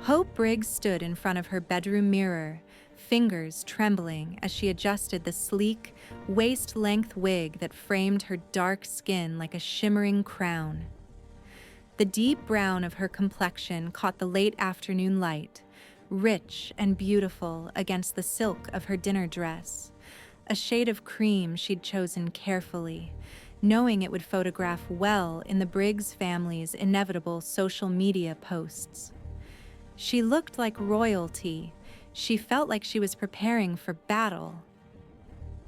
Hope Briggs stood in front of her bedroom mirror, fingers trembling as she adjusted the sleek, waist-length wig that framed her dark skin like a shimmering crown. The deep brown of her complexion caught the late afternoon light, rich and beautiful against the silk of her dinner dress, a shade of cream she'd chosen carefully, knowing it would photograph well in the Briggs family's inevitable social media posts. She looked like royalty. She felt like she was preparing for battle.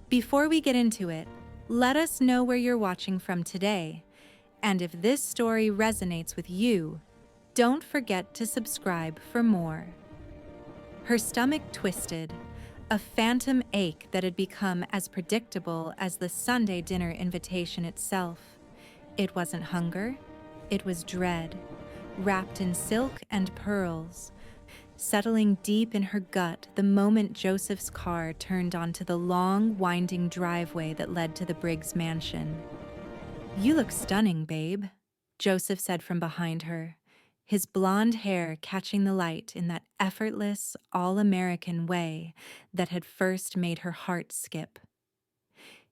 Before we get into it, let us know where you're watching from today. And if this story resonates with you, don't forget to subscribe for more. Her stomach twisted, a phantom ache that had become as predictable as the Sunday dinner invitation itself. It wasn't hunger, it was dread, wrapped in silk and pearls, settling deep in her gut the moment Joseph's car turned onto the long, winding driveway that led to the Briggs mansion. "You look stunning, babe," Joseph said from behind her, his blonde hair catching the light in that effortless, all-American way that had first made her heart skip.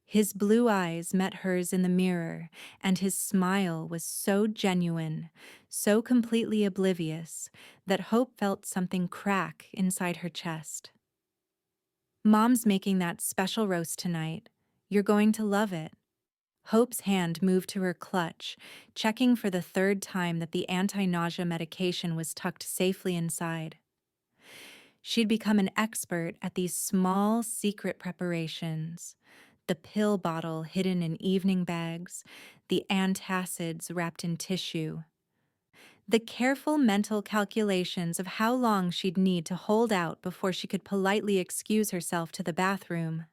His blue eyes met hers in the mirror, and his smile was so genuine, so completely oblivious, that Hope felt something crack inside her chest. "Mom's making that special roast tonight. You're going to love it." Hope's hand moved to her clutch, checking for the third time that the anti-nausea medication was tucked safely inside. She'd become an expert at these small, secret preparations. The pill bottle hidden in evening bags, the antacids wrapped in tissue. The careful mental calculations of how long she'd need to hold out before she could politely excuse herself to the bathroom.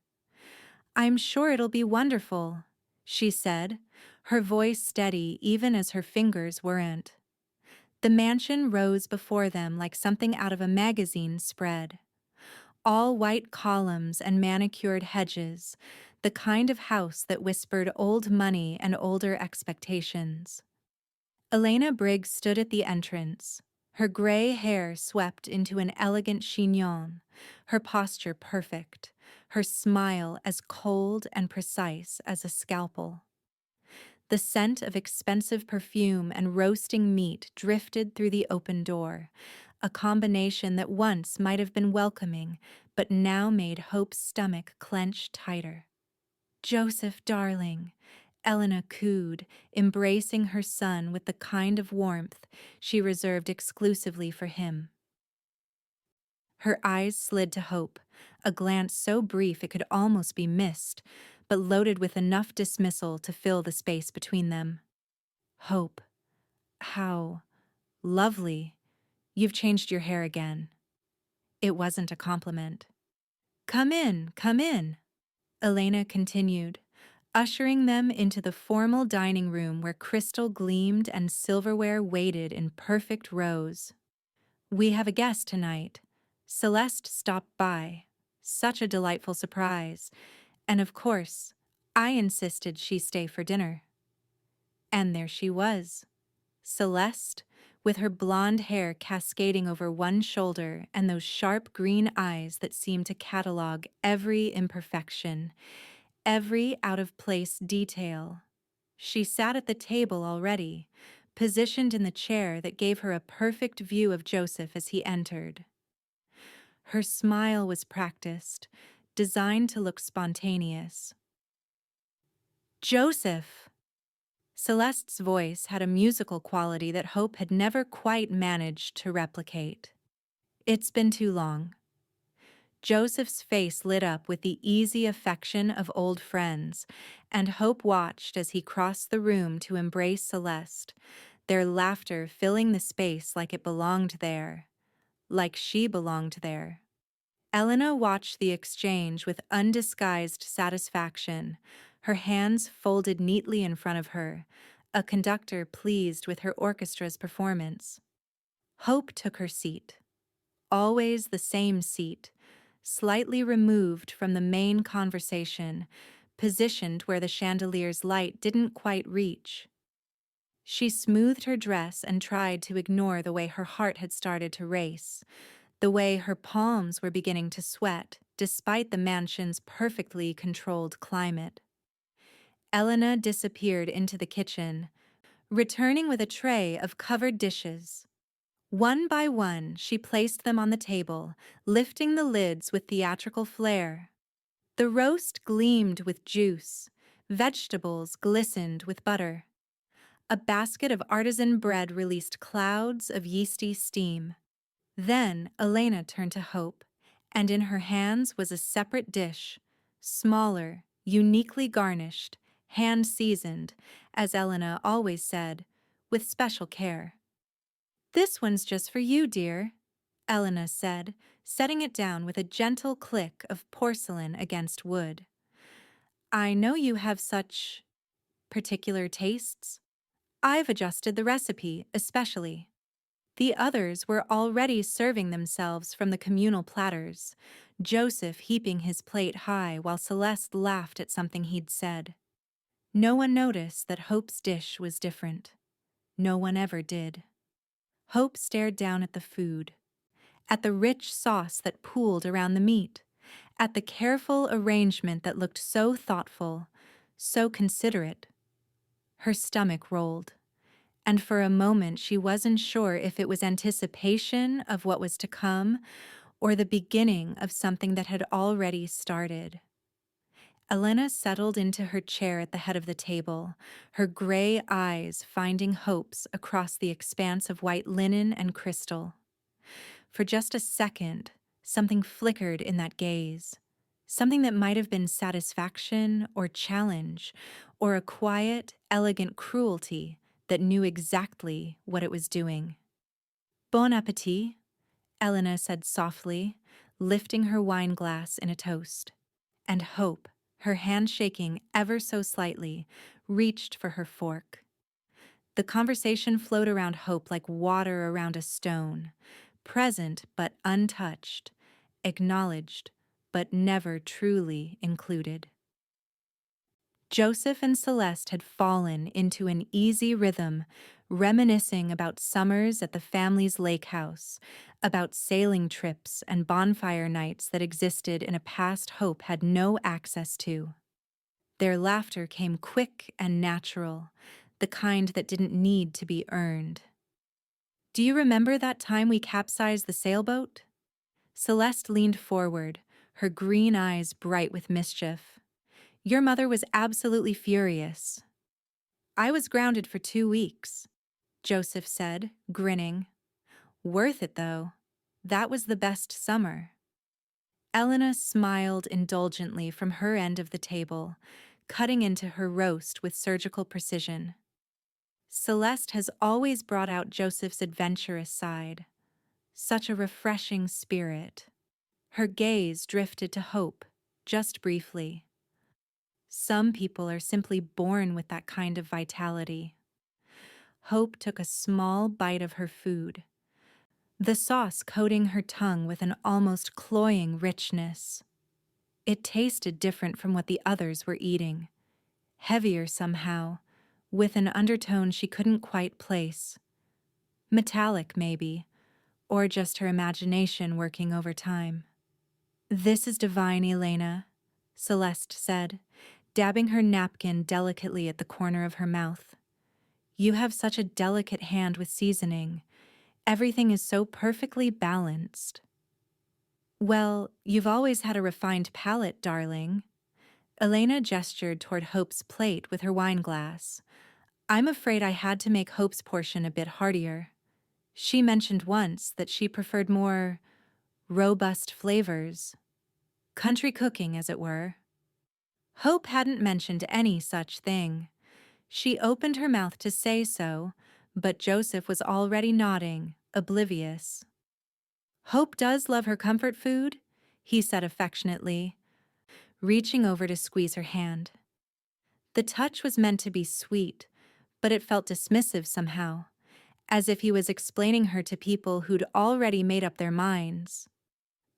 "I'm sure it'll be wonderful," she said, her voice steady even as her fingers weren't. The mansion rose before them like something out of a magazine spread. All white columns and manicured hedges, the kind of house that whispered old money and older expectations. Elena Briggs stood at the entrance, her gray hair swept into an elegant chignon, her posture perfect, her smile as cold and precise as a scalpel. The scent of expensive perfume and roasting meat drifted through the open door, a combination that once might have been welcoming, but now made Hope's stomach clench tighter. "Joseph, darling," Elena cooed, embracing her son with the kind of warmth she reserved exclusively for him. Her eyes slid to Hope, a glance so brief it could almost be missed, but loaded with enough dismissal to fill the space between them. "Hope, how lovely. You've changed your hair again." It wasn't a compliment. Come in," Elena continued, ushering them into the formal dining room where crystal gleamed and silverware waited in perfect rows. "We have a guest tonight. Celeste stopped by. Such a delightful surprise. And of course, I insisted she stay for dinner." And there she was, Celeste, with her blonde hair cascading over one shoulder and those sharp green eyes that seemed to catalog every imperfection, every out-of-place detail. She sat at the table already, positioned in the chair that gave her a perfect view of Joseph as he entered. Her smile was practiced, designed to look spontaneous. "Joseph!" Celeste's voice had a musical quality that Hope had never quite managed to replicate. "It's been too long." Joseph's face lit up with the easy affection of old friends, and Hope watched as he crossed the room to embrace Celeste, their laughter filling the space like it belonged there, like she belonged there. Elena watched the exchange with undisguised satisfaction, her hands folded neatly in front of her, a conductor pleased with her orchestra's performance. Hope took her seat. Always the same seat, slightly removed from the main conversation, positioned where the chandelier's light didn't quite reach. She smoothed her dress and tried to ignore the way her heart had started to race, the way her palms were beginning to sweat, despite the mansion's perfectly controlled climate. Elena disappeared into the kitchen, returning with a tray of covered dishes. One by one, she placed them on the table, lifting the lids with theatrical flair. The roast gleamed with juice, vegetables glistened with butter. A basket of artisan bread released clouds of yeasty steam. Then Elena turned to Hope, and in her hands was a separate dish, smaller, uniquely garnished, hand-seasoned, as Elena always said, with special care. "This one's just for you, dear," Elena said, setting it down with a gentle click of porcelain against wood. "I know you have such particular tastes. I've adjusted the recipe, especially." The others were already serving themselves from the communal platters, Joseph heaping his plate high while Celeste laughed at something he'd said. No one noticed that Hope's dish was different. No one ever did. Hope stared down at the food, at the rich sauce that pooled around the meat, at the careful arrangement that looked so thoughtful, so considerate. Her stomach rolled, and for a moment she wasn't sure if it was anticipation of what was to come or the beginning of something that had already started. Elena settled into her chair at the head of the table, her gray eyes finding Hope's across the expanse of white linen and crystal. For just a second, something flickered in that gaze, something that might have been satisfaction or challenge, or a quiet, elegant cruelty that knew exactly what it was doing. "Bon appétit," Elena said softly, lifting her wine glass in a toast. And Hope, her hand shaking ever so slightly, reached for her fork. The conversation flowed around Hope like water around a stone, present but untouched, acknowledged but never truly included. Joseph and Celeste had fallen into an easy rhythm, reminiscing about summers at the family's lake house, about sailing trips and bonfire nights that existed in a past Hope had no access to. Their laughter came quick and natural, the kind that didn't need to be earned. "Do you remember that time we capsized the sailboat?" Celeste leaned forward, her green eyes bright with mischief. "Your mother was absolutely furious." "I was grounded for 2 weeks," Joseph said, grinning. "Worth it, though. That was the best summer." Elena smiled indulgently from her end of the table, cutting into her roast with surgical precision. Celeste has always brought out Joseph's adventurous side. Such a refreshing spirit. Her gaze drifted to Hope, just briefly. Some people are simply born with that kind of vitality. Hope took a small bite of her food, the sauce coating her tongue with an almost cloying richness. It tasted different from what the others were eating, heavier somehow, with an undertone she couldn't quite place. Metallic, maybe, or just her imagination working overtime. "This is divine, Elena," Celeste said, dabbing her napkin delicately at the corner of her mouth. "You have such a delicate hand with seasoning. Everything is so perfectly balanced." "Well, you've always had a refined palate, darling." Elena gestured toward Hope's plate with her wine glass. "I'm afraid I had to make Hope's portion a bit heartier. She mentioned once that she preferred more robust flavors. Country cooking, as it were." Hope hadn't mentioned any such thing. She opened her mouth to say so, but Joseph was already nodding, oblivious. "Hope does love her comfort food," he said affectionately, reaching over to squeeze her hand. The touch was meant to be sweet, but it felt dismissive somehow, as if he was explaining her to people who'd already made up their minds.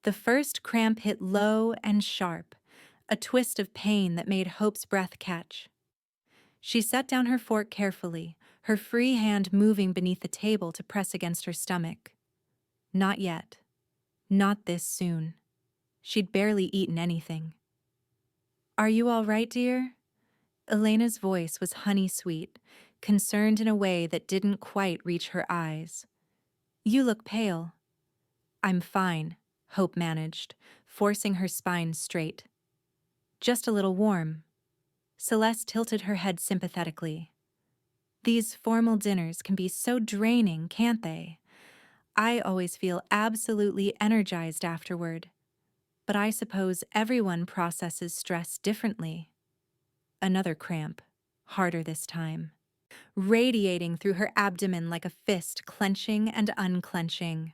The first cramp hit low and sharp, a twist of pain that made Hope's breath catch. She set down her fork carefully, her free hand moving beneath the table to press against her stomach. Not yet. Not this soon. She'd barely eaten anything. "Are you all right, dear?" Elena's voice was honey-sweet, concerned in a way that didn't quite reach her eyes. "You look pale." "I'm fine," Hope managed, forcing her spine straight. "Just a little warm." Celeste tilted her head sympathetically. "These formal dinners can be so draining, can't they? I always feel absolutely energized afterward. But I suppose everyone processes stress differently." Another cramp, harder this time, radiating through her abdomen like a fist clenching and unclenching.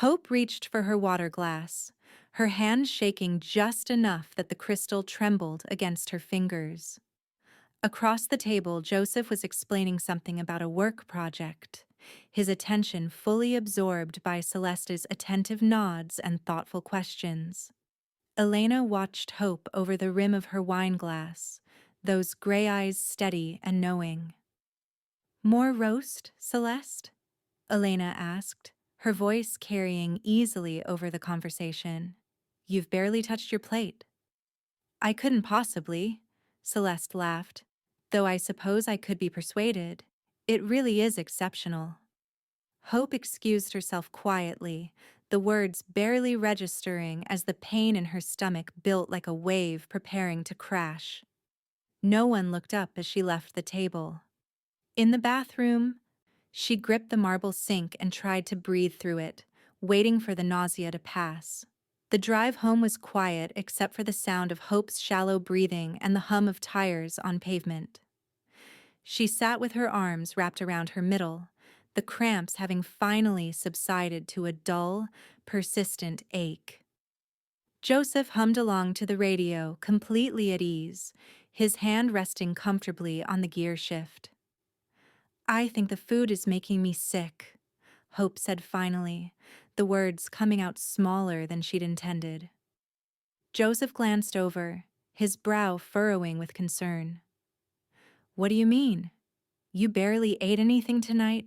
Hope reached for her water glass, her hand shaking just enough that the crystal trembled against her fingers. Across the table, Joseph was explaining something about a work project, his attention fully absorbed by Celeste's attentive nods and thoughtful questions. Elena watched Hope over the rim of her wine glass, those gray eyes steady and knowing. "More roast, Celeste?" Elena asked, her voice carrying easily over the conversation. "You've barely touched your plate." "I couldn't possibly," Celeste laughed, "though I suppose I could be persuaded. It really is exceptional." Hope excused herself quietly, the words barely registering as the pain in her stomach built like a wave preparing to crash. No one looked up as she left the table. In the bathroom, she gripped the marble sink and tried to breathe through it, waiting for the nausea to pass. The drive home was quiet except for the sound of Hope's shallow breathing and the hum of tires on pavement. She sat with her arms wrapped around her middle, the cramps having finally subsided to a dull, persistent ache. Joseph hummed along to the radio, completely at ease, his hand resting comfortably on the gear shift. "I think the food is making me sick," Hope said finally, the words coming out smaller than she'd intended. Joseph glanced over, his brow furrowing with concern. "What do you mean? You barely ate anything tonight?"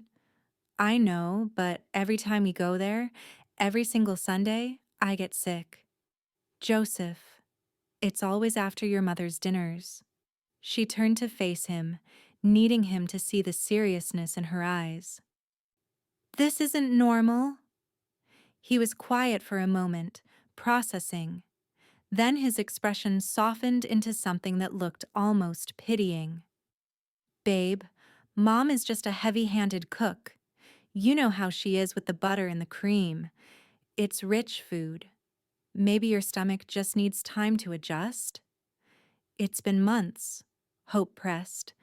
"I know, but every time we go there, every single Sunday, I get sick." "Joseph, it's always after your mother's dinners." She turned to face him, needing him to see the seriousness in her eyes. "This isn't normal." He was quiet for a moment, processing. Then his expression softened into something that looked almost pitying. "Babe, Mom is just a heavy-handed cook. You know how she is with the butter and the cream. It's rich food. Maybe your stomach just needs time to adjust?" "It's been months," Hope pressed,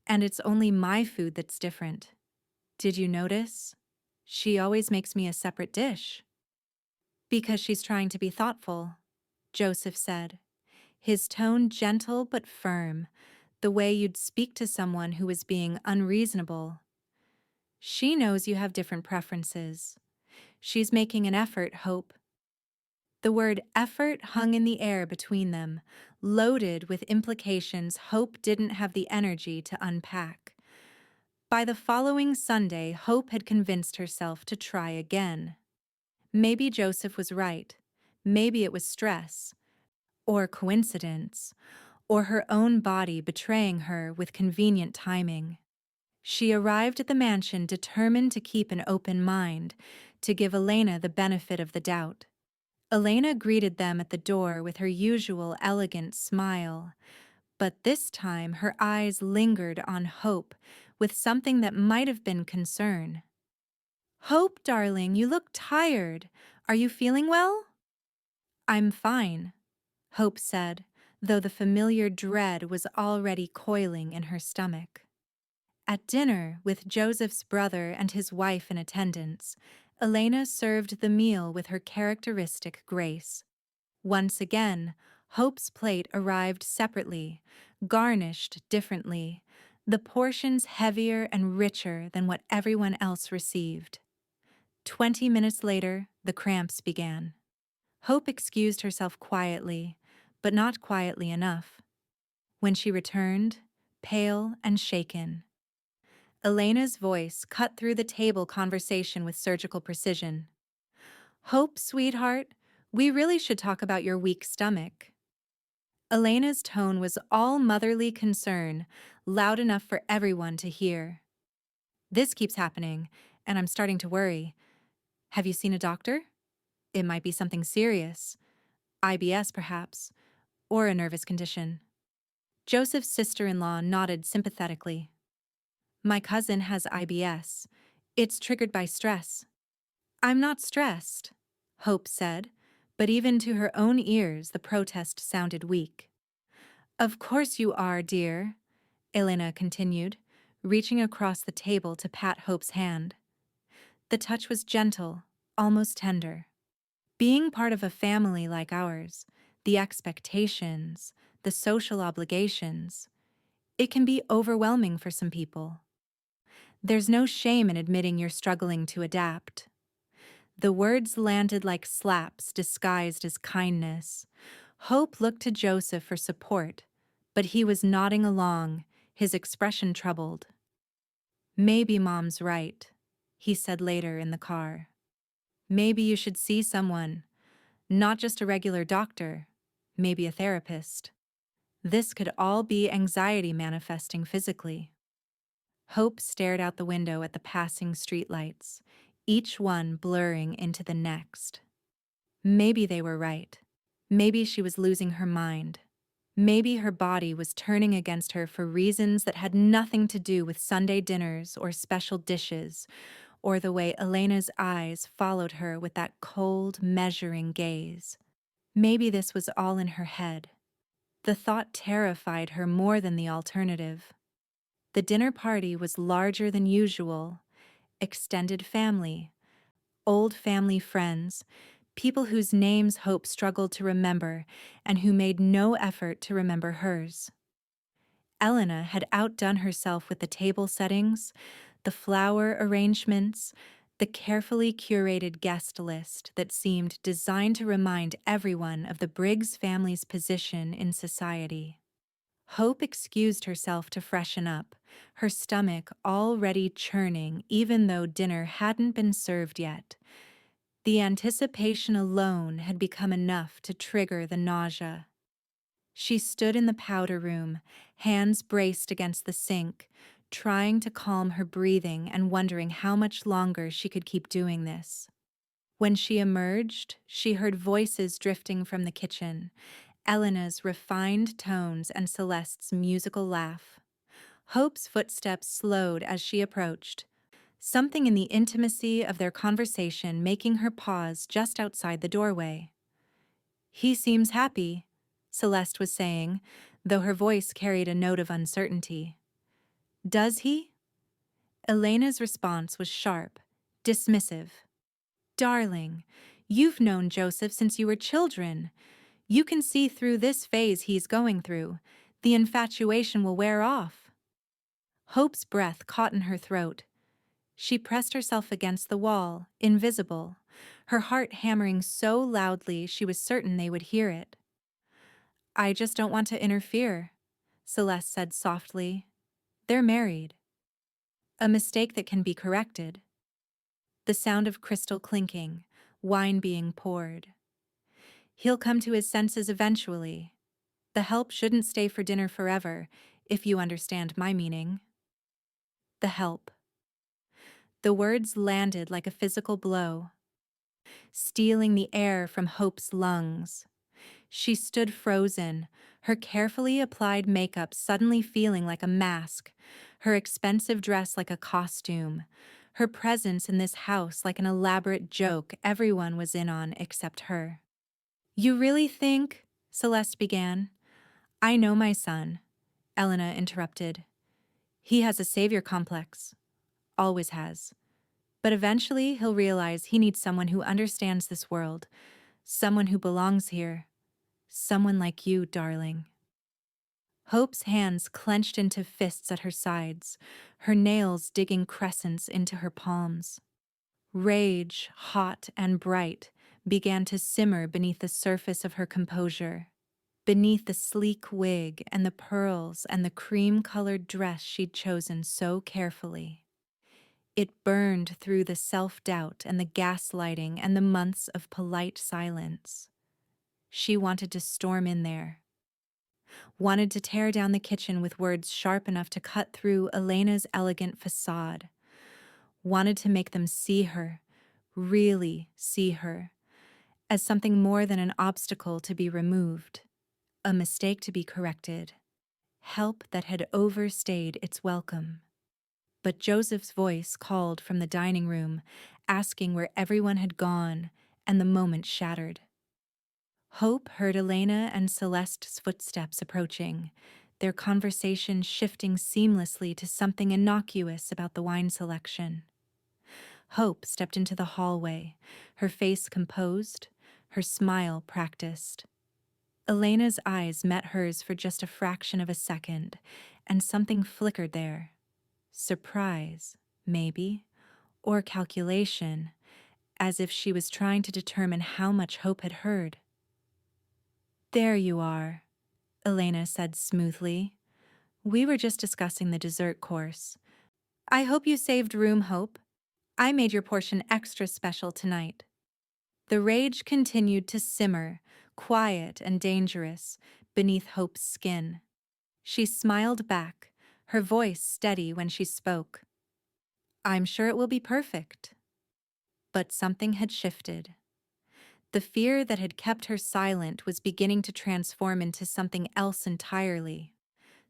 "and it's only my food that's different. Did you notice? She always makes me a separate dish." "Because she's trying to be thoughtful," Joseph said, his tone gentle but firm, the way you'd speak to someone who was being unreasonable. "She knows you have different preferences. She's making an effort, Hope." The word effort hung in the air between them, loaded with implications Hope didn't have the energy to unpack. By the following Sunday, Hope had convinced herself to try again. Maybe Joseph was right. Maybe it was stress, or coincidence, or her own body betraying her with convenient timing. She arrived at the mansion determined to keep an open mind, to give Elena the benefit of the doubt. Elena greeted them at the door with her usual elegant smile, but this time her eyes lingered on Hope with something that might have been concern. "Hope, darling, you look tired. Are you feeling well?" "I'm fine," Hope said, though the familiar dread was already coiling in her stomach. At dinner, with Joseph's brother and his wife in attendance, Elena served the meal with her characteristic grace. Once again, Hope's plate arrived separately, garnished differently, the portions heavier and richer than what everyone else received. 20 minutes later, the cramps began. Hope excused herself quietly, but not quietly enough. When she returned, pale and shaken. Elena's voice cut through the table conversation with surgical precision. Hope, sweetheart, we really should talk about your weak stomach. Elena's tone was all motherly concern, loud enough for everyone to hear. This keeps happening, and I'm starting to worry. Have you seen a doctor? It might be something serious. IBS, perhaps, or a nervous condition. Joseph's sister-in-law nodded sympathetically. My cousin has IBS. It's triggered by stress. I'm not stressed, Hope said, but even to her own ears the protest sounded weak. Of course you are, dear, Elena continued, reaching across the table to pat Hope's hand. The touch was gentle, almost tender. Being part of a family like ours, the expectations, the social obligations, it can be overwhelming for some people. There's no shame in admitting you're struggling to adapt. The words landed like slaps disguised as kindness. Hope looked to Joseph for support, but he was nodding along, his expression troubled. Maybe Mom's right, he said later in the car. Maybe you should see someone, not just a regular doctor, maybe a therapist. This could all be anxiety manifesting physically. Hope stared out the window at the passing streetlights, each one blurring into the next. Maybe they were right. Maybe she was losing her mind. Maybe her body was turning against her for reasons that had nothing to do with Sunday dinners or special dishes, or the way Elena's eyes followed her with that cold, measuring gaze. Maybe this was all in her head. The thought terrified her more than the alternative. The dinner party was larger than usual. Extended family, old family friends, people whose names Hope struggled to remember and who made no effort to remember hers. Elena had outdone herself with the table settings, the flower arrangements, the carefully curated guest list that seemed designed to remind everyone of the Briggs family's position in society. Hope excused herself to freshen up, her stomach already churning even though dinner hadn't been served yet. The anticipation alone had become enough to trigger the nausea. She stood in the powder room, hands braced against the sink, trying to calm her breathing and wondering how much longer she could keep doing this. When she emerged, she heard voices drifting from the kitchen, Elena's refined tones and Celeste's musical laugh. Hope's footsteps slowed as she approached, something in the intimacy of their conversation making her pause just outside the doorway. He seems happy, Celeste was saying, though her voice carried a note of uncertainty. Does he? Elena's response was sharp, dismissive. Darling, you've known Joseph since you were children. You can see through this phase he's going through. The infatuation will wear off. Hope's breath caught in her throat. She pressed herself against the wall, invisible, her heart hammering so loudly she was certain they would hear it. I just don't want to interfere, Celeste said softly. They're married. A mistake that can be corrected. The sound of crystal clinking, wine being poured. He'll come to his senses eventually. The help shouldn't stay for dinner forever, if you understand my meaning. The help. The words landed like a physical blow, stealing the air from Hope's lungs. She stood frozen, her carefully applied makeup suddenly feeling like a mask, her expensive dress like a costume, her presence in this house like an elaborate joke everyone was in on except her. You really think, Celeste began. I know my son, Elena interrupted. He has a savior complex. Always has. But eventually he'll realize he needs someone who understands this world, someone who belongs here, someone like you, darling. Hope's hands clenched into fists at her sides, her nails digging crescents into her palms. Rage, hot and bright, began to simmer beneath the surface of her composure. beneath the sleek wig and the pearls and the cream-colored dress she'd chosen so carefully. It burned through the self-doubt and the gaslighting and the months of polite silence. She wanted to storm in there, wanted to tear down the kitchen with words sharp enough to cut through Elena's elegant facade, wanted to make them see her, really see her, as something more than an obstacle to be removed, a mistake to be corrected, help that had overstayed its welcome. But Joseph's voice called from the dining room, asking where everyone had gone, and the moment shattered. Hope heard Elena and Celeste's footsteps approaching, their conversation shifting seamlessly to something innocuous about the wine selection. Hope stepped into the hallway, her face composed, her smile practiced. Elena's eyes met hers for just a fraction of a second, and something flickered there. Surprise, maybe, or calculation, as if she was trying to determine how much Hope had heard. "There you are," Elena said smoothly. "We were just discussing the dessert course. I hope you saved room, Hope. I made your portion extra special tonight." The rage continued to simmer, quiet and dangerous, beneath Hope's skin. She smiled back, her voice steady when she spoke. "I'm sure it will be perfect." But something had shifted. The fear that had kept her silent was beginning to transform into something else entirely,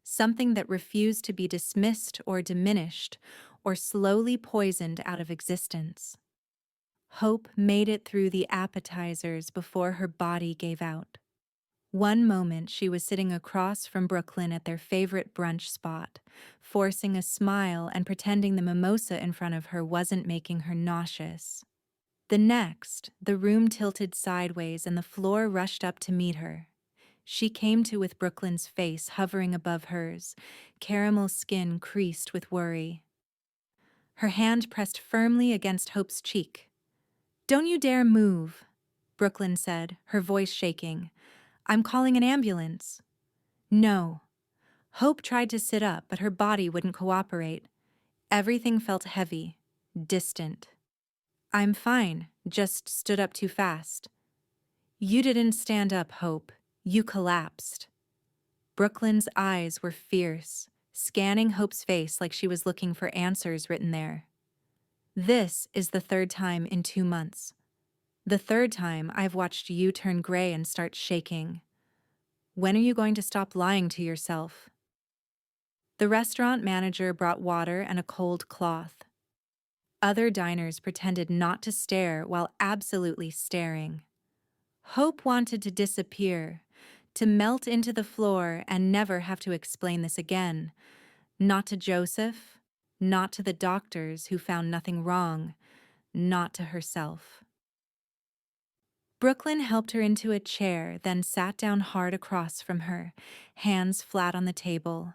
something that refused to be dismissed or diminished, or slowly poisoned out of existence. Hope made it through the appetizers before her body gave out. One moment she was sitting across from Brooklyn at their favorite brunch spot, forcing a smile and pretending the mimosa in front of her wasn't making her nauseous. The next, the room tilted sideways and the floor rushed up to meet her. She came to with Brooklyn's face hovering above hers, caramel skin creased with worry. Her hand pressed firmly against Hope's cheek. "Don't you dare move," Brooklyn said, her voice shaking. "I'm calling an ambulance." "No." Hope tried to sit up, but her body wouldn't cooperate. Everything felt heavy, distant. "I'm fine, just stood up too fast." "You didn't stand up, Hope. You collapsed." Brooklyn's eyes were fierce, scanning Hope's face like she was looking for answers written there. "This is the third time in 2 months. The third time I've watched you turn gray and start shaking. When are you going to stop lying to yourself?" The restaurant manager brought water and a cold cloth. Other diners pretended not to stare while absolutely staring. Hope wanted to disappear, to melt into the floor and never have to explain this again. Not to Joseph, not to the doctors who found nothing wrong, not to herself. Brooklyn helped her into a chair, then sat down hard across from her, hands flat on the table.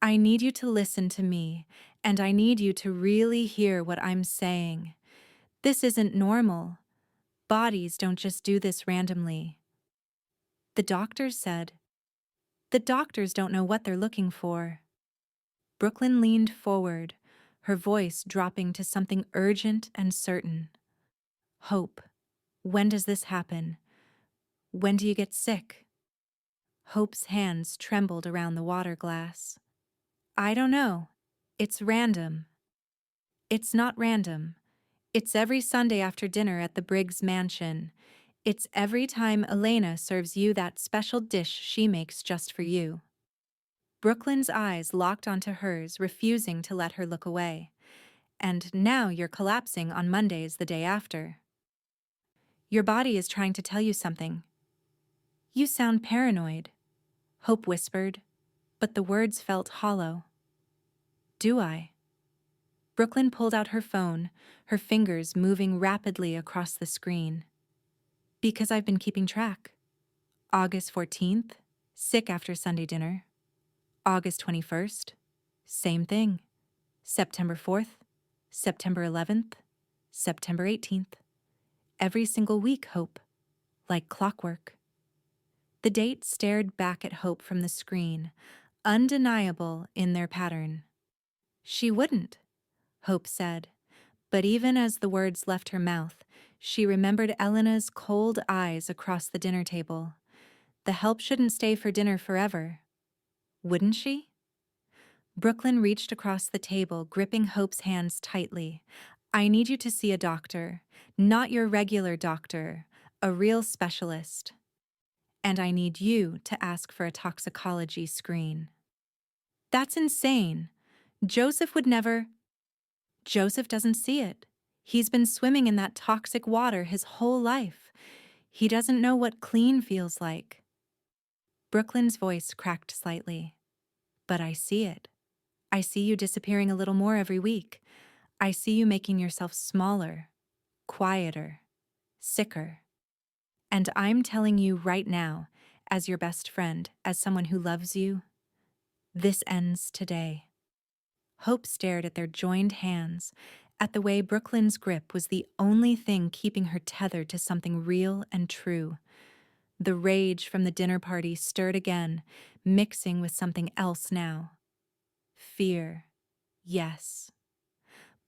"I need you to listen to me, and I need you to really hear what I'm saying. This isn't normal. Bodies don't just do this randomly." The doctors said. "The doctors don't know what they're looking for." Brooklyn leaned forward, her voice dropping to something urgent and certain. "Hope, when does this happen? When do you get sick?" Hope's hands trembled around the water glass. "I don't know. It's random." "It's not random. It's every Sunday after dinner at the Briggs mansion. It's every time Elena serves you that special dish she makes just for you." Brooklyn's eyes locked onto hers, refusing to let her look away. "And now you're collapsing on Mondays the day after. Your body is trying to tell you something." "You sound paranoid," Hope whispered, but the words felt hollow. "Do I?" Brooklyn pulled out her phone, her fingers moving rapidly across the screen. "Because I've been keeping track. August 14th, sick after Sunday dinner. August 21st, same thing. September 4th, September 11th, September 18th. Every single week, Hope. Like clockwork." The date stared back at Hope from the screen, undeniable in their pattern. She wouldn't, Hope said, but even as the words left her mouth, she remembered Elena's cold eyes across the dinner table. The help shouldn't stay for dinner forever. Wouldn't she? Brooklyn reached across the table, gripping Hope's hands tightly. I need you to see a doctor, not your regular doctor, a real specialist. And I need you to ask for a toxicology screen. That's insane. Joseph would never. Joseph doesn't see it. He's been swimming in that toxic water his whole life. He doesn't know what clean feels like. Brooklyn's voice cracked slightly. But I see it. I see you disappearing a little more every week. I see you making yourself smaller, quieter, sicker. And I'm telling you right now, as your best friend, as someone who loves you, this ends today. Hope stared at their joined hands, at the way Brooklyn's grip was the only thing keeping her tethered to something real and true. The rage from the dinner party stirred again, mixing with something else now. Fear, yes,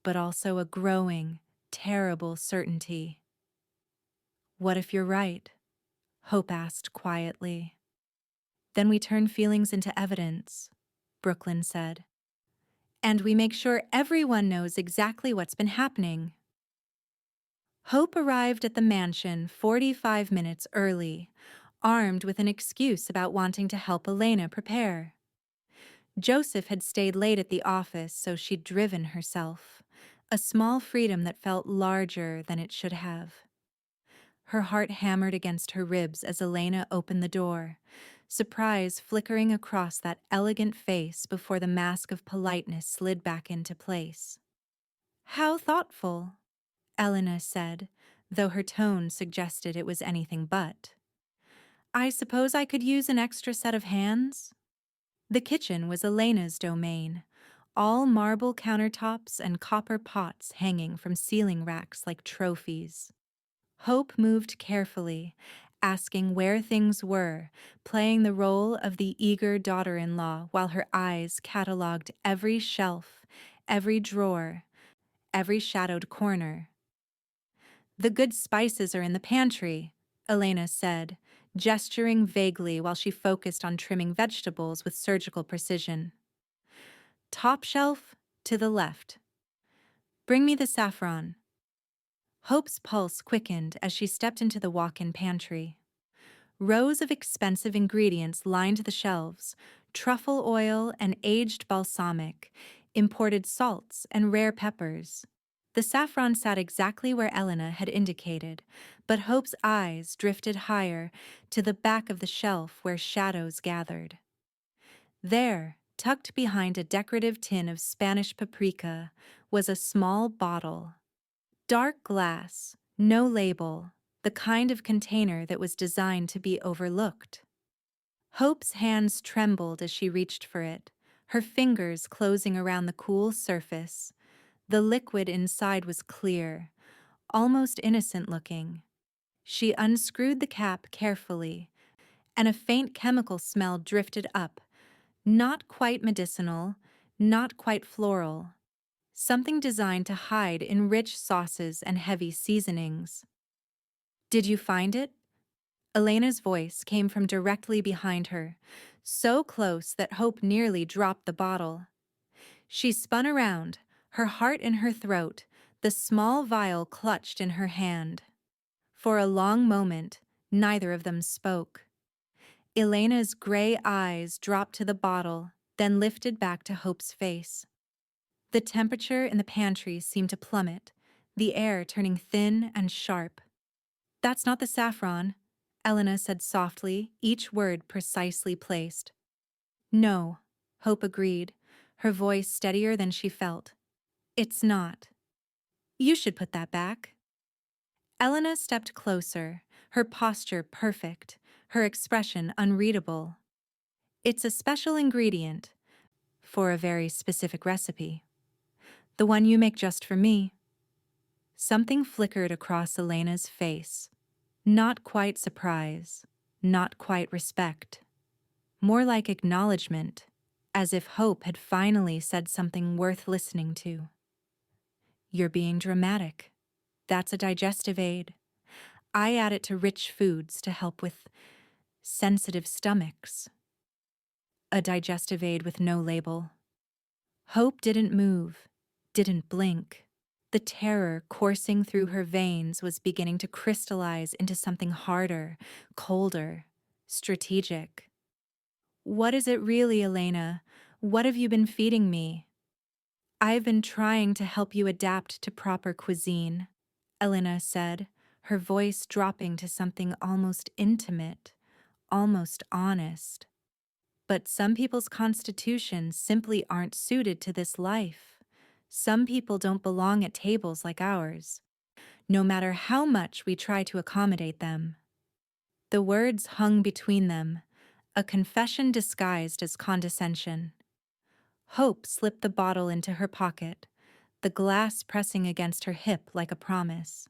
but also a growing, terrible certainty. What if you're right? Hope asked quietly. Then we turn feelings into evidence, Brooklyn said. And we make sure everyone knows exactly what's been happening. Hope arrived at the mansion 45 minutes early, armed with an excuse about wanting to help Elena prepare. Joseph had stayed late at the office, so she'd driven herself, a small freedom that felt larger than it should have. Her heart hammered against her ribs as Elena opened the door, surprise flickering across that elegant face before the mask of politeness slid back into place. How thoughtful, Elena said, though her tone suggested it was anything but. I suppose I could use an extra set of hands? The kitchen was Elena's domain, all marble countertops and copper pots hanging from ceiling racks like trophies. Hope moved carefully, asking where things were, playing the role of the eager daughter-in-law while her eyes catalogued every shelf, every drawer, every shadowed corner. The good spices are in the pantry, Elena said, gesturing vaguely while she focused on trimming vegetables with surgical precision. Top shelf, to the left. Bring me the saffron. Hope's pulse quickened as she stepped into the walk-in pantry. Rows of expensive ingredients lined the shelves, truffle oil and aged balsamic, imported salts and rare peppers. The saffron sat exactly where Elena had indicated, but Hope's eyes drifted higher to the back of the shelf where shadows gathered. There, tucked behind a decorative tin of Spanish paprika, was a small bottle. Dark glass, no label, the kind of container that was designed to be overlooked. Hope's hands trembled as she reached for it, her fingers closing around the cool surface. The liquid inside was clear, almost innocent-looking. She unscrewed the cap carefully, and a faint chemical smell drifted up, not quite medicinal, not quite floral. Something designed to hide in rich sauces and heavy seasonings. Did you find it? Elena's voice came from directly behind her, so close that Hope nearly dropped the bottle. She spun around, her heart in her throat, the small vial clutched in her hand. For a long moment, neither of them spoke. Elena's gray eyes dropped to the bottle, then lifted back to Hope's face. The temperature in the pantry seemed to plummet, the air turning thin and sharp. That's not the saffron, Elena said softly, each word precisely placed. No, Hope agreed, her voice steadier than she felt. It's not. You should put that back. Elena stepped closer, her posture perfect, her expression unreadable. It's a special ingredient for a very specific recipe. The one you make just for me. Something flickered across Elena's face. Not quite surprise, Not quite respect. More like acknowledgement, as if Hope had finally said something worth listening to. You're being dramatic. That's a digestive aid. I add it to rich foods to help with sensitive stomachs. A digestive aid with no label. Hope didn't move, didn't blink. The terror coursing through her veins was beginning to crystallize into something harder, colder, strategic. What is it really, Elena? What have you been feeding me? I've been trying to help you adapt to proper cuisine, Elena said, her voice dropping to something almost intimate, almost honest. But some people's constitutions simply aren't suited to this life. Some people don't belong at tables like ours, no matter how much we try to accommodate them. The words hung between them, a confession disguised as condescension. Hope slipped the bottle into her pocket, the glass pressing against her hip like a promise.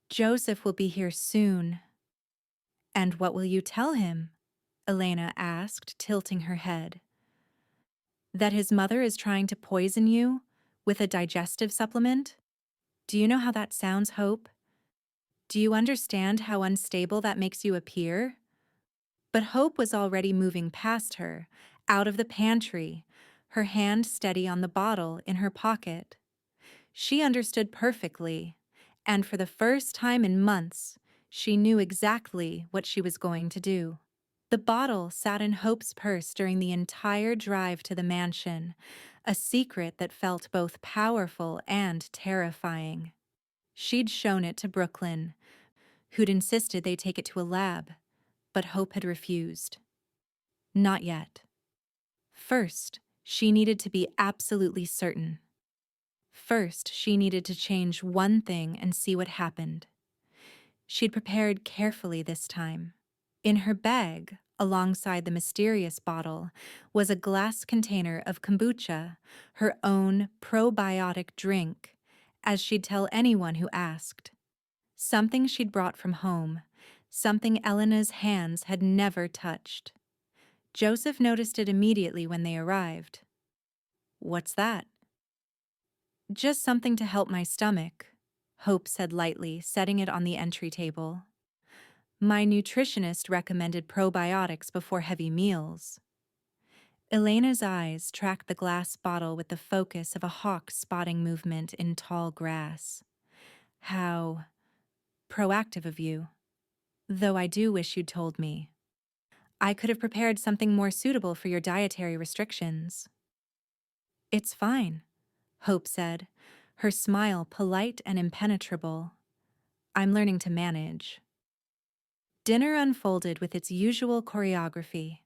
Joseph will be here soon. And what will you tell him? Elena asked, tilting her head. That his mother is trying to poison you with a digestive supplement? Do you know how that sounds, Hope? Do you understand how unstable that makes you appear? But Hope was already moving past her, out of the pantry, her hand steady on the bottle in her pocket. She understood perfectly, and for the first time in months, she knew exactly what she was going to do. The bottle sat in Hope's purse during the entire drive to the mansion, a secret that felt both powerful and terrifying. She'd shown it to Brooklyn, who'd insisted they take it to a lab, but Hope had refused. Not yet. First, she needed to be absolutely certain. First, she needed to change one thing and see what happened. She'd prepared carefully this time. In her bag, alongside the mysterious bottle, was a glass container of kombucha, her own probiotic drink, as she'd tell anyone who asked. Something she'd brought from home, something Elena's hands had never touched. Joseph noticed it immediately when they arrived. "What's that?" "Just something to help my stomach," Hope said lightly, setting it on the entry table. "My nutritionist recommended probiotics before heavy meals." Elena's eyes tracked the glass bottle with the focus of a hawk spotting movement in tall grass. "How proactive of you. Though I do wish you'd told me. I could have prepared something more suitable for your dietary restrictions." "It's fine," Hope said, her smile polite and impenetrable. "I'm learning to manage." Dinner unfolded with its usual choreography.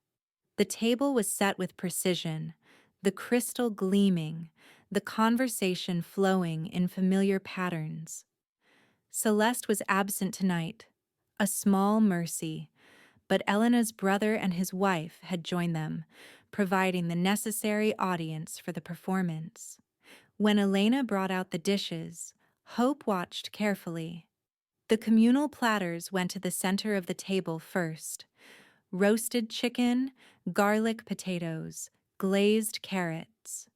The table was set with precision, the crystal gleaming, the conversation flowing in familiar patterns. Celeste was absent tonight, a small mercy, but Elena's brother and his wife had joined them, providing the necessary audience for the performance. When Elena brought out the dishes, Hope watched carefully. The communal platters went to the center of the table first. Roasted chicken, garlic potatoes, glazed carrots.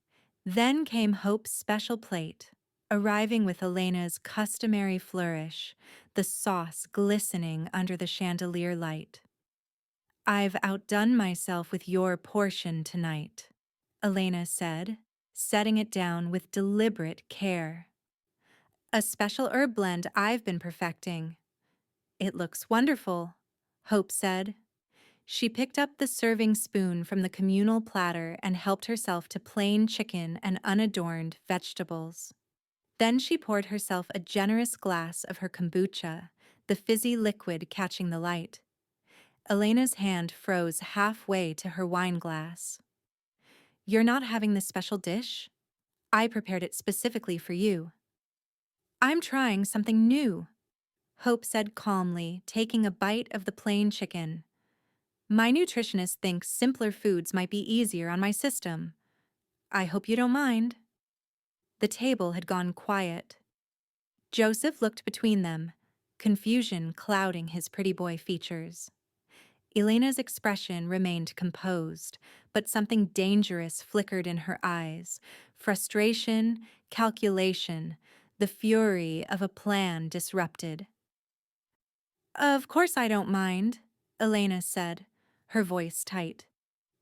Then came Hope's special plate, arriving with Elena's customary flourish, the sauce glistening under the chandelier light. "I've outdone myself with your portion tonight," Elena said, setting it down with deliberate care. "A special herb blend I've been perfecting." "It looks wonderful," Hope said. She picked up the serving spoon from the communal platter and helped herself to plain chicken and unadorned vegetables. Then she poured herself a generous glass of her kombucha, the fizzy liquid catching the light. Elena's hand froze halfway to her wine glass. "You're not having this special dish? I prepared it specifically for you." "I'm trying something new," Hope said calmly, taking a bite of the plain chicken. "My nutritionist thinks simpler foods might be easier on my system. I hope you don't mind." The table had gone quiet. Joseph looked between them, confusion clouding his pretty boy features. Elena's expression remained composed, but something dangerous flickered in her eyes. Frustration, calculation, the fury of a plan disrupted. "Of course I don't mind," Elena said, her voice tight.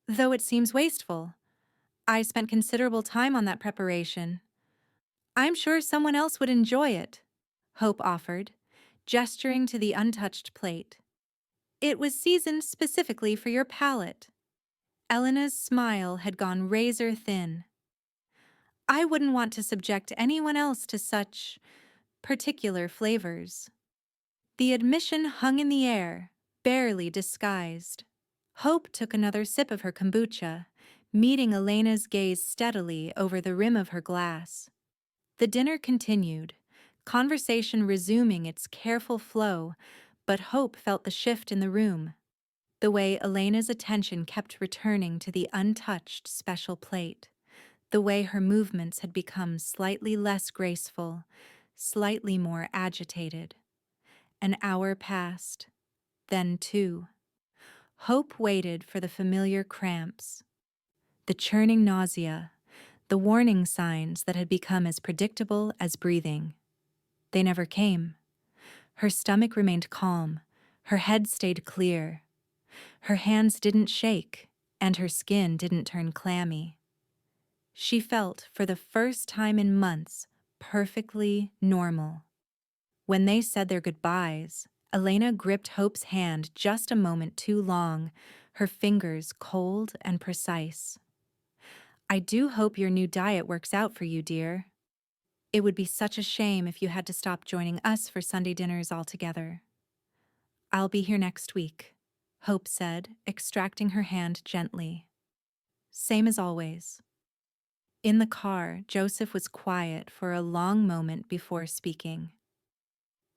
"Though it seems wasteful. I spent considerable time on that preparation. I'm sure someone else would enjoy it," Hope offered, gesturing to the untouched plate. "It was seasoned specifically for your palate." Elena's smile had gone razor thin. "I wouldn't want to subject anyone else to such particular flavors." The admission hung in the air, barely disguised. Hope took another sip of her kombucha, meeting Elena's gaze steadily over the rim of her glass. The dinner continued, conversation resuming its careful flow, but Hope felt the shift in the room, the way Elena's attention kept returning to the untouched special plate, the way her movements had become slightly less graceful, slightly more agitated. An hour passed, then two. Hope waited for the familiar cramps, the churning nausea, the warning signs that had become as predictable as breathing. They never came. Her stomach remained calm, her head stayed clear. Her hands didn't shake, and her skin didn't turn clammy. She felt, for the first time in months, perfectly normal. When they said their goodbyes, Elena gripped Hope's hand just a moment too long, her fingers cold and precise. "I do hope your new diet works out for you, dear. It would be such a shame if you had to stop joining us for Sunday dinners altogether." "I'll be here next week," Hope said, extracting her hand gently. "Same as always." In the car, Joseph was quiet for a long moment before speaking.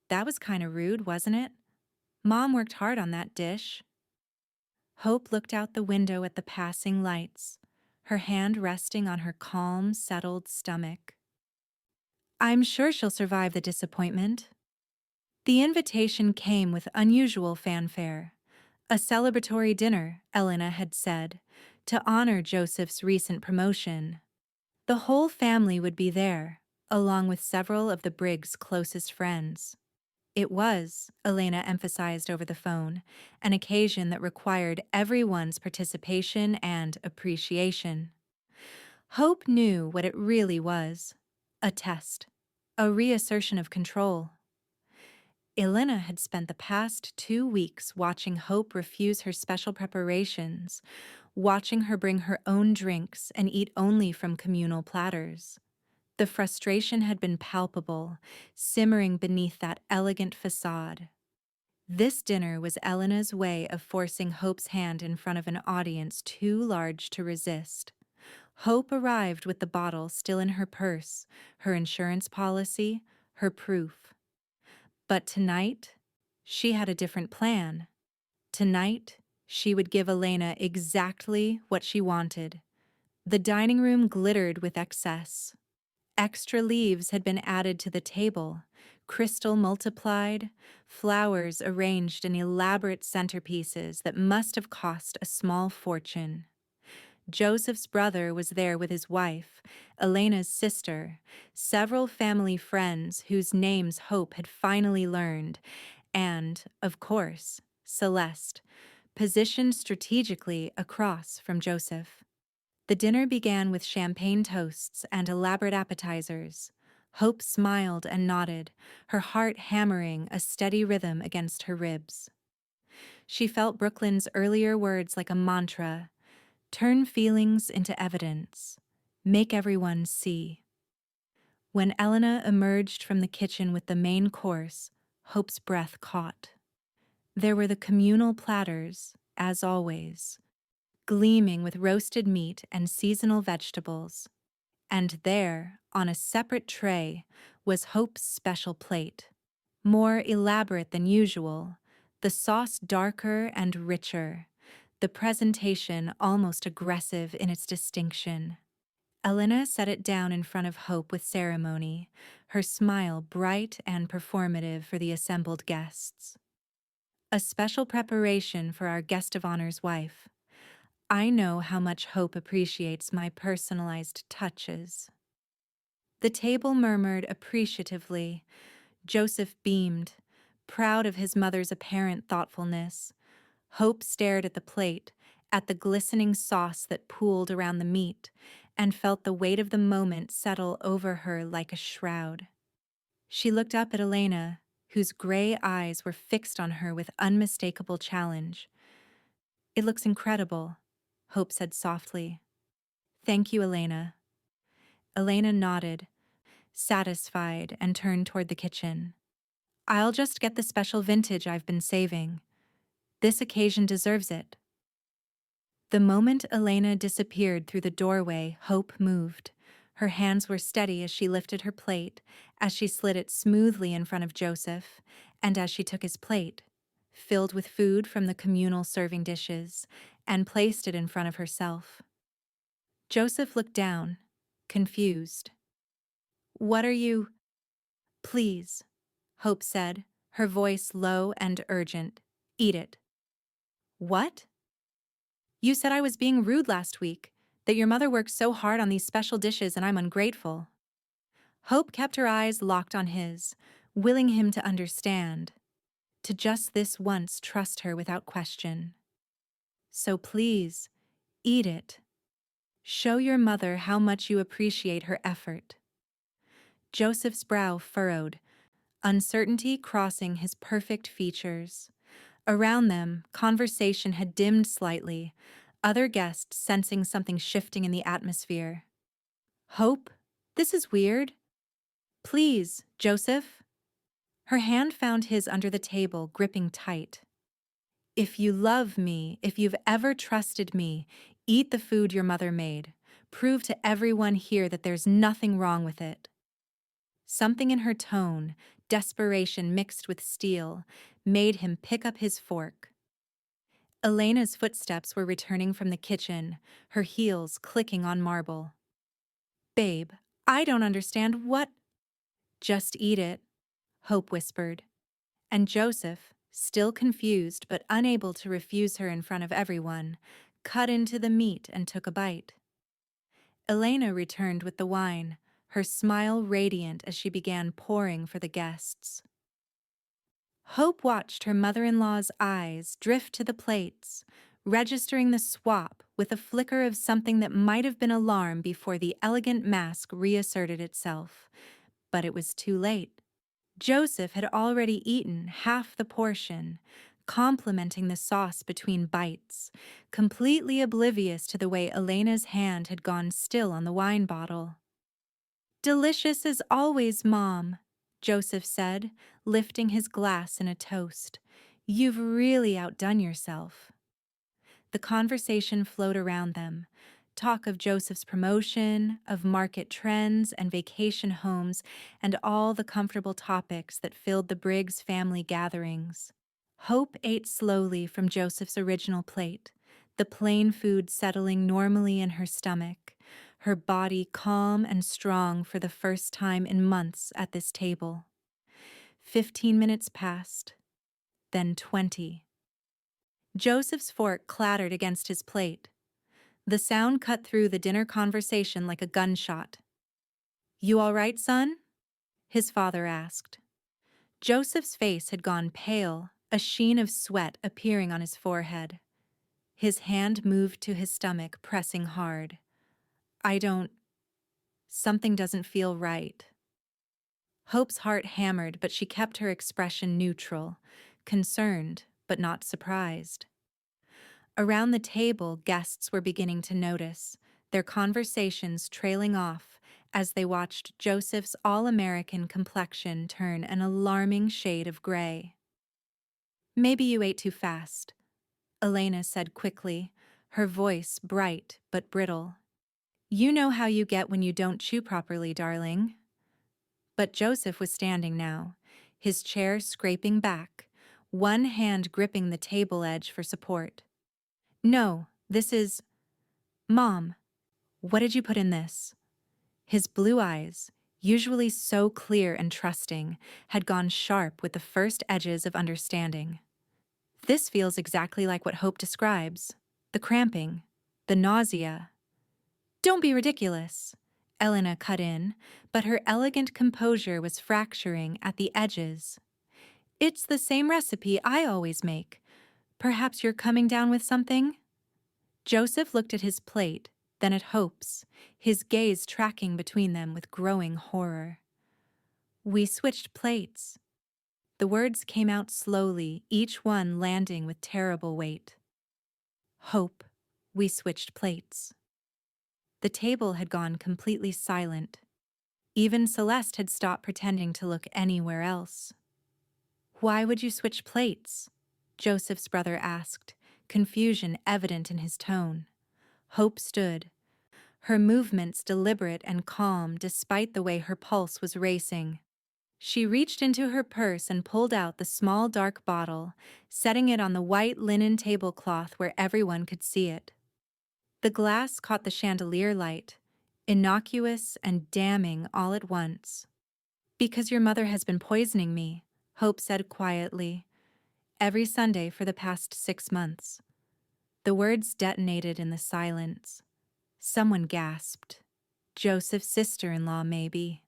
"That was kind of rude, wasn't it? Mom worked hard on that dish." Hope looked out the window at the passing lights, her hand resting on her calm, settled stomach. "I'm sure she'll survive the disappointment." The invitation came with unusual fanfare. A celebratory dinner, Elena had said, to honor Joseph's recent promotion. The whole family would be there, along with several of the Briggs' closest friends. It was, Elena emphasized over the phone, an occasion that required everyone's participation and appreciation. Hope knew what it really was: a test, a reassertion of control. Elena had spent the past 2 weeks watching Hope refuse her special preparations, watching her bring her own drinks and eat only from communal platters. The frustration had been palpable, simmering beneath that elegant facade. This dinner was Elena's way of forcing Hope's hand in front of an audience too large to resist. Hope arrived with the bottle still in her purse, her insurance policy, her proof. But tonight, she had a different plan. Tonight, she would give Elena exactly what she wanted. The dining room glittered with excess. Extra leaves had been added to the table, crystal multiplied, flowers arranged in elaborate centerpieces that must have cost a small fortune. Joseph's brother was there with his wife, Elena's sister, several family friends whose names Hope had finally learned, and, of course, Celeste, positioned strategically across from Joseph. The dinner began with champagne toasts and elaborate appetizers. Hope smiled and nodded, her heart hammering a steady rhythm against her ribs. She felt Brooklyn's earlier words like a mantra: turn feelings into evidence, make everyone see. When Elena emerged from the kitchen with the main course, Hope's breath caught. There were the communal platters, as always, gleaming with roasted meat and seasonal vegetables. And there, on a separate tray, was Hope's special plate. More elaborate than usual, the sauce darker and richer, the presentation almost aggressive in its distinction. Elena set it down in front of Hope with ceremony, her smile bright and performative for the assembled guests. A special preparation for our guest of honor's wife. I know how much Hope appreciates my personalized touches. The table murmured appreciatively. Joseph beamed, proud of his mother's apparent thoughtfulness. Hope stared at the plate, at the glistening sauce that pooled around the meat, and felt the weight of the moment settle over her like a shroud. She looked up at Elena, whose gray eyes were fixed on her with unmistakable challenge. "It looks incredible," Hope said softly. "Thank you, Elena." Elena nodded, satisfied, and turned toward the kitchen. "I'll just get the special vintage I've been saving. This occasion deserves it." The moment Elena disappeared through the doorway, Hope moved. Her hands were steady as she lifted her plate, as she slid it smoothly in front of Joseph, and as she took his plate, filled with food from the communal serving dishes, and placed it in front of herself. Joseph looked down, confused. "What are you—" "Please," Hope said, her voice low and urgent. "Eat it." "What?" "You said I was being rude last week, that your mother works so hard on these special dishes and I'm ungrateful." Hope kept her eyes locked on his, willing him to understand, to just this once trust her without question. "So please, eat it. Show your mother how much you appreciate her effort." Joseph's brow furrowed, uncertainty crossing his perfect features. Around them, conversation had dimmed slightly, other guests sensing something shifting in the atmosphere. "Hope, this is weird. Please, Joseph." Her hand found his under the table, gripping tight. "If you love me, if you've ever trusted me, eat the food your mother made. Prove to everyone here that there's nothing wrong with it." Something in her tone, desperation mixed with steel, made him pick up his fork. Elena's footsteps were returning from the kitchen, her heels clicking on marble. "Babe, I don't understand what—" "Just eat it," Hope whispered. And Joseph, still confused but unable to refuse her in front of everyone, cut into the meat and took a bite. Elena returned with the wine, her smile radiant as she began pouring for the guests. Hope watched her mother-in-law's eyes drift to the plates, registering the swap with a flicker of something that might have been alarm before the elegant mask reasserted itself. But it was too late. Joseph had already eaten half the portion, complimenting the sauce between bites, completely oblivious to the way Elena's hand had gone still on the wine bottle. "Delicious as always, Mom," Joseph said, lifting his glass in a toast. "You've really outdone yourself." The conversation flowed around them. Talk of Joseph's promotion, of market trends and vacation homes, and all the comfortable topics that filled the Briggs family gatherings. Hope ate slowly from Joseph's original plate, the plain food settling normally in her stomach, her body calm and strong for the first time in months at this table. 15 minutes passed, then 20. Joseph's fork clattered against his plate. The sound cut through the dinner conversation like a gunshot. "You all right, son?" his father asked. Joseph's face had gone pale, a sheen of sweat appearing on his forehead. His hand moved to his stomach, pressing hard. Something doesn't feel right." Hope's heart hammered, but she kept her expression neutral, concerned but not surprised. Around the table, guests were beginning to notice, their conversations trailing off as they watched Joseph's all-American complexion turn an alarming shade of gray. "Maybe you ate too fast," Elena said quickly, her voice bright but brittle. "You know how you get when you don't chew properly, darling." But Joseph was standing now, his chair scraping back, one hand gripping the table edge for support. "No, this is— Mom, what did you put in this?" His blue eyes, usually so clear and trusting, had gone sharp with the first edges of understanding. This feels exactly like what Hope describes. The cramping, the nausea. Don't be ridiculous, Elena cut in, but her elegant composure was fracturing at the edges. It's the same recipe I always make. Perhaps you're coming down with something? Joseph looked at his plate, then at Hope's, his gaze tracking between them with growing horror. We switched plates. The words came out slowly, each one landing with terrible weight. Hope, we switched plates. The table had gone completely silent. Even Celeste had stopped pretending to look anywhere else. Why would you switch plates? Joseph's brother asked, confusion evident in his tone. Hope stood, her movements deliberate and calm despite the way her pulse was racing. She reached into her purse and pulled out the small dark bottle, setting it on the white linen tablecloth where everyone could see it. The glass caught the chandelier light, innocuous and damning all at once. Because your mother has been poisoning me, Hope said quietly, every Sunday for the past 6 months. The words detonated in the silence. Someone gasped. Joseph's sister-in-law, maybe.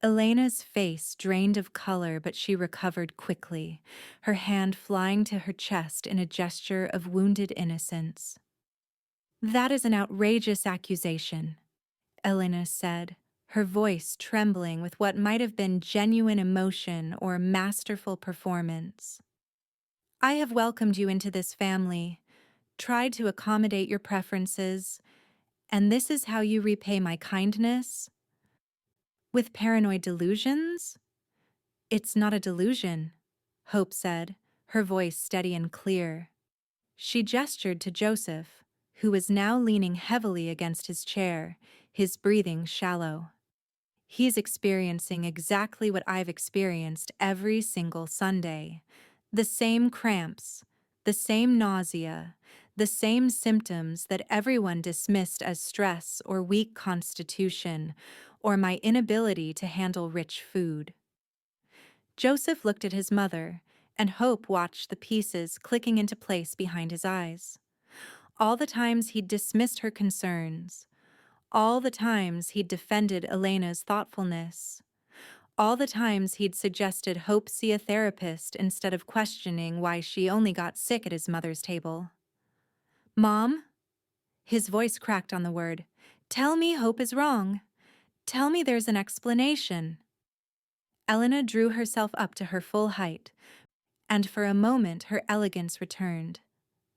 Elena's face drained of color, but she recovered quickly, her hand flying to her chest in a gesture of wounded innocence. That is an outrageous accusation, Elena said, her voice trembling with what might have been genuine emotion or masterful performance. I have welcomed you into this family, tried to accommodate your preferences, and this is how you repay my kindness? With paranoid delusions? It's not a delusion, Hope said, her voice steady and clear. She gestured to Joseph, who was now leaning heavily against his chair, his breathing shallow. He's experiencing exactly what I've experienced every single Sunday. The same cramps, the same nausea, the same symptoms that everyone dismissed as stress or weak constitution, or my inability to handle rich food. Joseph looked at his mother, and Hope watched the pieces clicking into place behind his eyes. All the times he'd dismissed her concerns, all the times he'd defended Elena's thoughtfulness, all the times he'd suggested Hope see a therapist instead of questioning why she only got sick at his mother's table. Mom? His voice cracked on the word. Tell me Hope is wrong. Tell me there's an explanation. Elena drew herself up to her full height, and for a moment her elegance returned.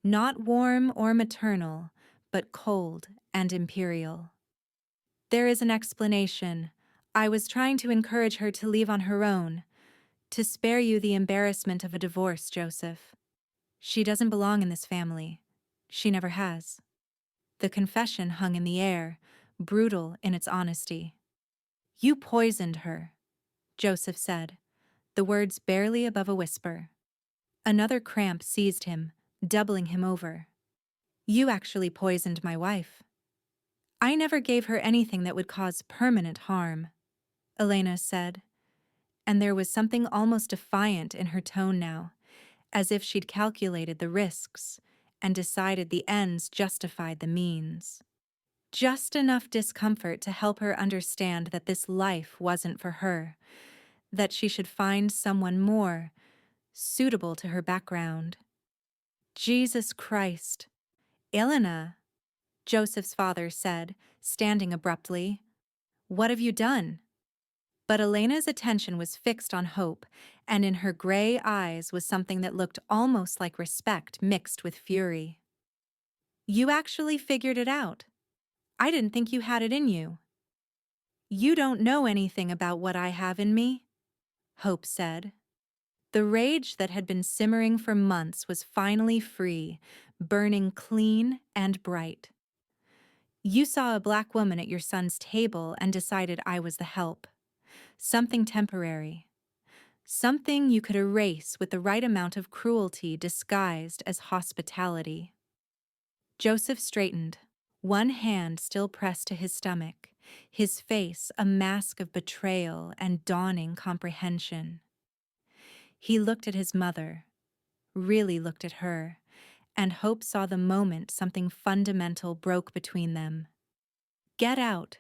Not warm or maternal, but cold and imperial. There is an explanation. I was trying to encourage her to leave on her own, to spare you the embarrassment of a divorce, Joseph. She doesn't belong in this family. She never has. The confession hung in the air, brutal in its honesty. You poisoned her, Joseph said, the words barely above a whisper. Another cramp seized him, doubling him over. You actually poisoned my wife. I never gave her anything that would cause permanent harm, Elena said, and there was something almost defiant in her tone now, as if she'd calculated the risks and decided the ends justified the means. Just enough discomfort to help her understand that this life wasn't for her, that she should find someone more suitable to her background. Jesus Christ. Elena, Joseph's father said, standing abruptly. What have you done? But Elena's attention was fixed on Hope, and in her gray eyes was something that looked almost like respect mixed with fury. You actually figured it out. I didn't think you had it in you. You don't know anything about what I have in me, Hope said. The rage that had been simmering for months was finally free, burning clean and bright. You saw a black woman at your son's table and decided I was the help. Something temporary. Something you could erase with the right amount of cruelty disguised as hospitality. Joseph straightened, one hand still pressed to his stomach, his face a mask of betrayal and dawning comprehension. He looked at his mother, really looked at her, and Hope saw the moment something fundamental broke between them. "Get out,"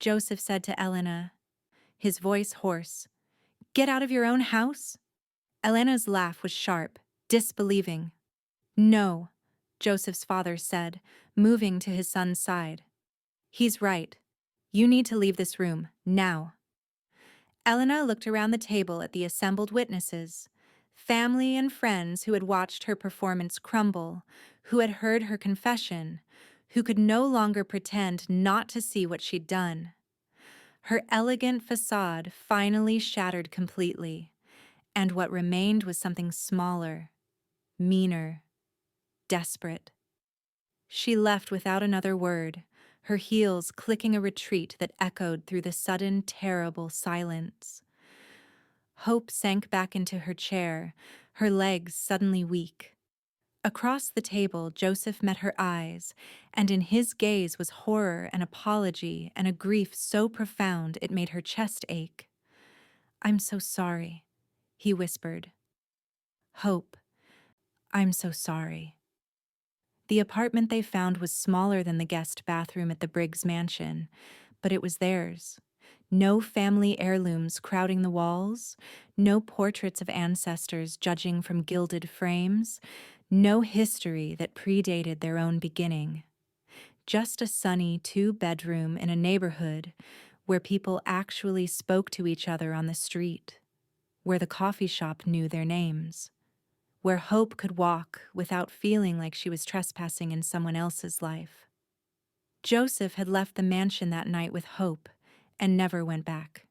Joseph said to Elena, his voice hoarse. "Get out of your own house?" Elena's laugh was sharp, disbelieving. "No," Joseph's father said, moving to his son's side. "He's right. You need to leave this room, now." Elena looked around the table at the assembled witnesses, family and friends who had watched her performance crumble, who had heard her confession, who could no longer pretend not to see what she'd done. Her elegant facade finally shattered completely, and what remained was something smaller, meaner, desperate. She left without another word, her heels clicking a retreat that echoed through the sudden, terrible silence. Hope sank back into her chair, her legs suddenly weak. Across the table, Joseph met her eyes, and in his gaze was horror and apology and a grief so profound it made her chest ache. "I'm so sorry," he whispered. "Hope, I'm so sorry." The apartment they found was smaller than the guest bathroom at the Briggs mansion, but it was theirs. No family heirlooms crowding the walls, no portraits of ancestors judging from gilded frames, no history that predated their own beginning. Just a sunny two-bedroom in a neighborhood where people actually spoke to each other on the street, where the coffee shop knew their names, where Hope could walk without feeling like she was trespassing in someone else's life. Joseph had left the mansion that night with Hope and never went back.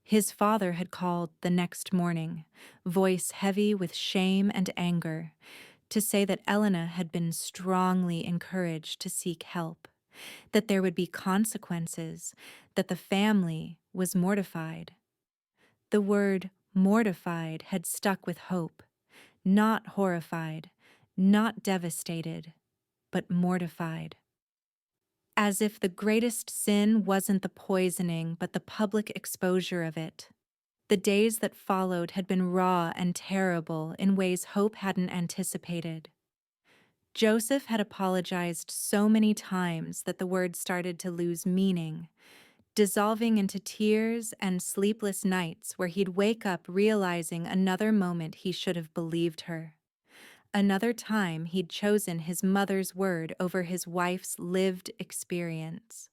His father had called the next morning, voice heavy with shame and anger, to say that Elena had been strongly encouraged to seek help, that there would be consequences, that the family was mortified. The word mortified had stuck with Hope, not horrified, not devastated, but mortified. As if the greatest sin wasn't the poisoning, but the public exposure of it. The days that followed had been raw and terrible in ways Hope hadn't anticipated. Joseph had apologized so many times that the words started to lose meaning, dissolving into tears and sleepless nights where he'd wake up realizing another moment he should have believed her. Another time he'd chosen his mother's word over his wife's lived experience.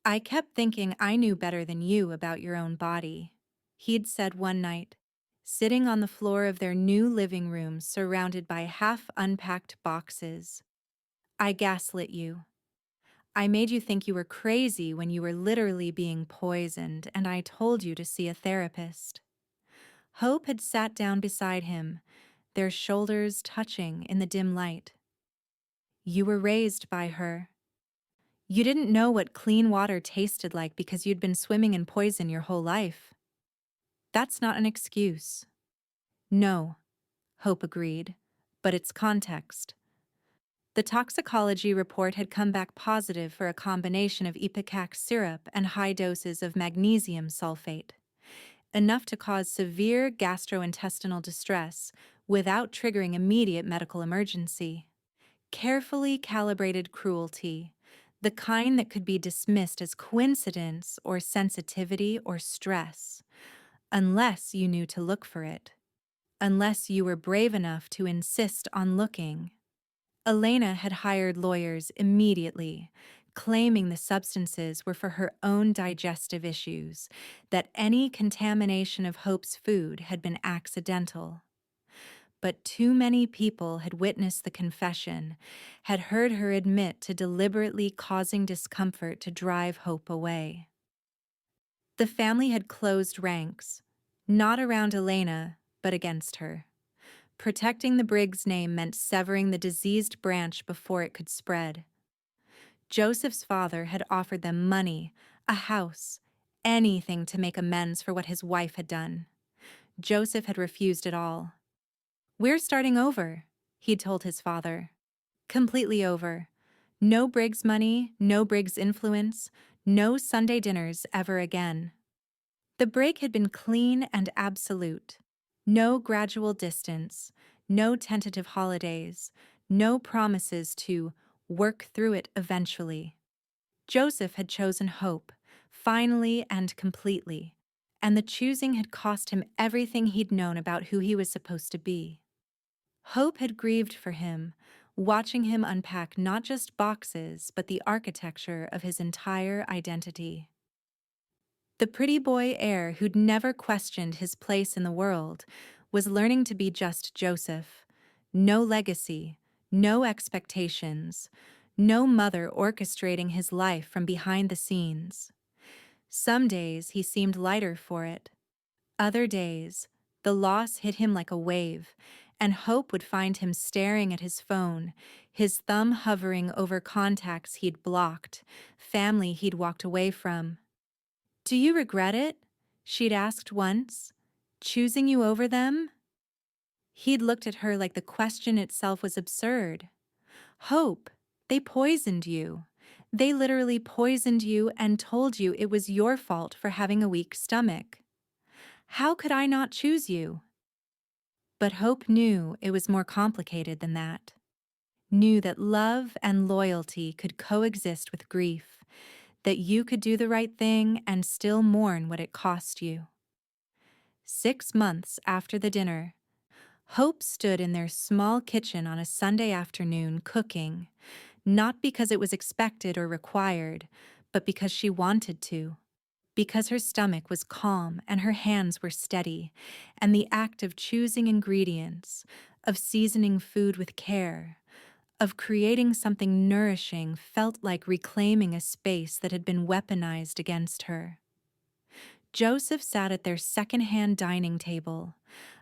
"I kept thinking I knew better than you about your own body," he'd said one night, sitting on the floor of their new living room surrounded by half-unpacked boxes. "I gaslit you. I made you think you were crazy when you were literally being poisoned, and I told you to see a therapist." Hope had sat down beside him, their shoulders touching in the dim light. "You were raised by her. You didn't know what clean water tasted like because you'd been swimming in poison your whole life. That's not an excuse." "No," Hope agreed, "but it's context." The toxicology report had come back positive for a combination of ipecac syrup and high doses of magnesium sulfate, enough to cause severe gastrointestinal distress without triggering immediate medical emergency. Carefully calibrated cruelty, the kind that could be dismissed as coincidence or sensitivity or stress, unless you knew to look for it, unless you were brave enough to insist on looking. Elena had hired lawyers immediately, claiming the substances were for her own digestive issues, that any contamination of Hope's food had been accidental. But too many people had witnessed the confession, had heard her admit to deliberately causing discomfort to drive Hope away. The family had closed ranks, not around Elena, but against her. Protecting the Briggs name meant severing the diseased branch before it could spread. Joseph's father had offered them money, a house, anything to make amends for what his wife had done. Joseph had refused it all. "We're starting over," he'd told his father. "Completely over. No Briggs money, no Briggs influence, no Sunday dinners ever again." The break had been clean and absolute. No gradual distance, No tentative holidays, no promises to work through it eventually. Joseph had chosen hope, finally and completely, and the choosing had cost him everything he'd known about who he was supposed to be. Hope had grieved for him, watching him unpack not just boxes, but the architecture of his entire identity. The pretty boy heir who'd never questioned his place in the world was learning to be just Joseph. No legacy, no expectations, no mother orchestrating his life from behind the scenes. Some days he seemed lighter for it. Other days, the loss hit him like a wave, and hope would find him staring at his phone, his thumb hovering over contacts he'd blocked, family he'd walked away from. "Do you regret it?" she'd asked once. "Choosing you over them?" He'd looked at her like the question itself was absurd. "Hope, they poisoned you. They literally poisoned you and told you it was your fault for having a weak stomach. How could I not choose you?" But Hope knew it was more complicated than that. Knew that love and loyalty could coexist with grief, that you could do the right thing and still mourn what it cost you. 6 months after the dinner, Hope stood in their small kitchen on a Sunday afternoon cooking, not because it was expected or required, but because she wanted to. Because her stomach was calm and her hands were steady, and the act of choosing ingredients, of seasoning food with care, of creating something nourishing felt like reclaiming a space that had been weaponized against her. Joseph sat at their second-hand dining table,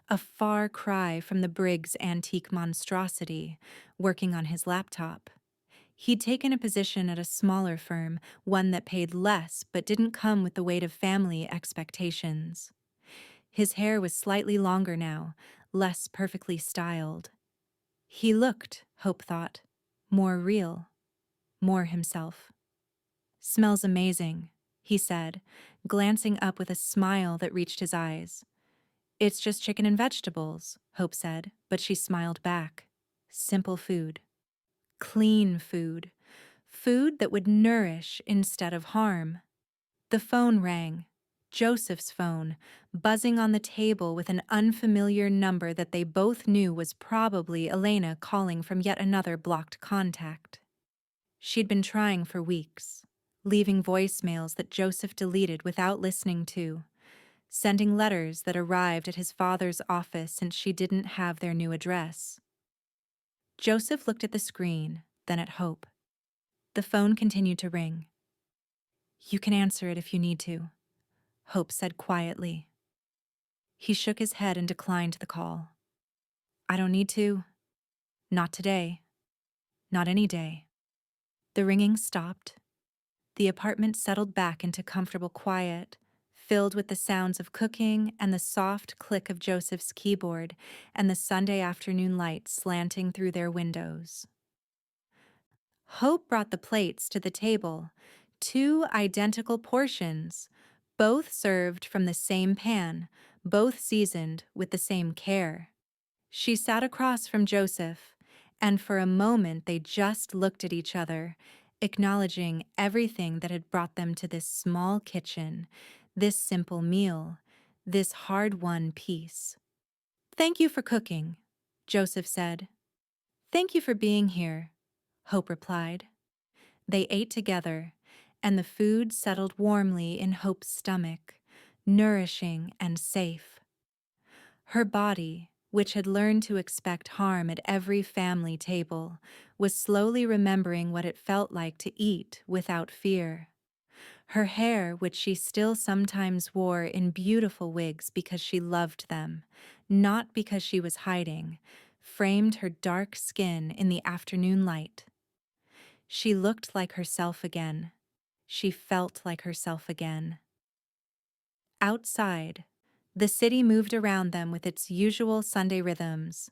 a far cry from the Briggs antique monstrosity, working on his laptop. He'd taken a position at a smaller firm, one that paid less but didn't come with the weight of family expectations. His hair was slightly longer now, less perfectly styled. He looked, Hope thought, more real, more himself. "Smells amazing," he said, glancing up with a smile that reached his eyes. "It's just chicken and vegetables," Hope said, but she smiled back. Simple food. Clean food. Food that would nourish instead of harm. The phone rang. Joseph's phone, buzzing on the table with an unfamiliar number that they both knew was probably Elena calling from yet another blocked contact. She'd been trying for weeks, leaving voicemails that Joseph deleted without listening to, sending letters that arrived at his father's office since she didn't have their new address. Joseph looked at the screen, then at Hope. The phone continued to ring. "You can answer it if you need to," Hope said quietly. He shook his head and declined the call. "I don't need to. Not today. Not any day." The ringing stopped. The apartment settled back into comfortable quiet, filled with the sounds of cooking and the soft click of Joseph's keyboard and the Sunday afternoon light slanting through their windows. Hope brought the plates to the table, 2 identical portions, both served from the same pan, both seasoned with the same care. She sat across from Joseph, and for a moment they just looked at each other, acknowledging everything that had brought them to this small kitchen, this simple meal, this hard-won peace. "Thank you for cooking," Joseph said. "Thank you for being here," Hope replied. They ate together, and the food settled warmly in Hope's stomach, nourishing and safe. Her body, which had learned to expect harm at every family table, was slowly remembering what it felt like to eat without fear. Her hair, which she still sometimes wore in beautiful wigs because she loved them, not because she was hiding, framed her dark skin in the afternoon light. She looked like herself again. She felt like herself again. Outside, the city moved around them with its usual Sunday rhythms.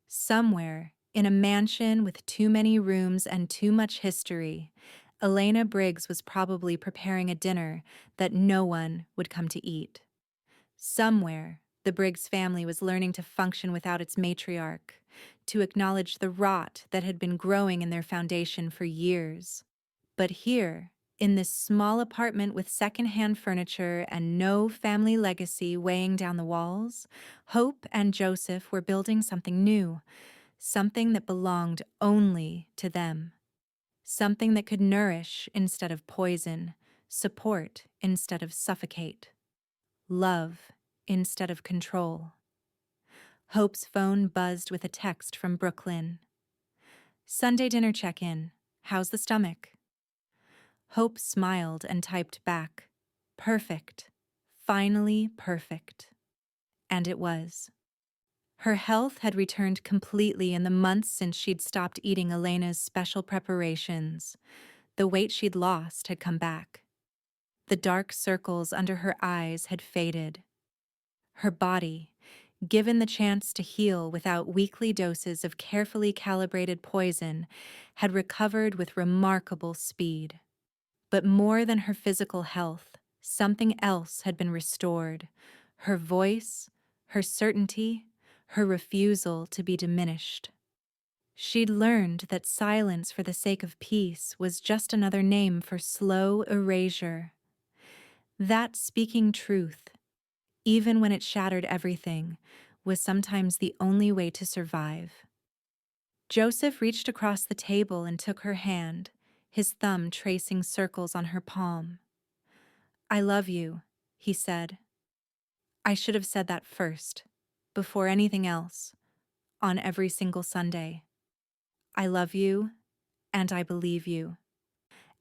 Somewhere, in a mansion with too many rooms and too much history, Elena Briggs was probably preparing a dinner that no one would come to eat. Somewhere, The Briggs family was learning to function without its matriarch, to acknowledge the rot that had been growing in their foundation for years. But here, in this small apartment with secondhand furniture and no family legacy weighing down the walls, Hope and Joseph were building something new, something that belonged only to them. Something that could nourish instead of poison, support instead of suffocate, love instead of control. Hope's phone buzzed with a text from Brooklyn. "Sunday dinner check-in. How's the stomach?" Hope smiled and typed back, "Perfect. Finally perfect." And it was. Her health had returned completely in the months since she'd stopped eating Elena's special preparations. The weight she'd lost had come back. The dark circles under her eyes had faded. Her body, given the chance to heal without weekly doses of carefully calibrated poison, had recovered with remarkable speed. But more than her physical health, something else had been restored: her voice, her certainty, her refusal to be diminished. She'd learned that silence for the sake of peace was just another name for slow erasure. That speaking truth, even when it shattered everything, was sometimes the only way to survive. Joseph reached across the table and took her hand, his thumb tracing circles on her palm. "I love you," he said. "I should have said that first, before anything else, on every single Sunday. I love you, and I believe you.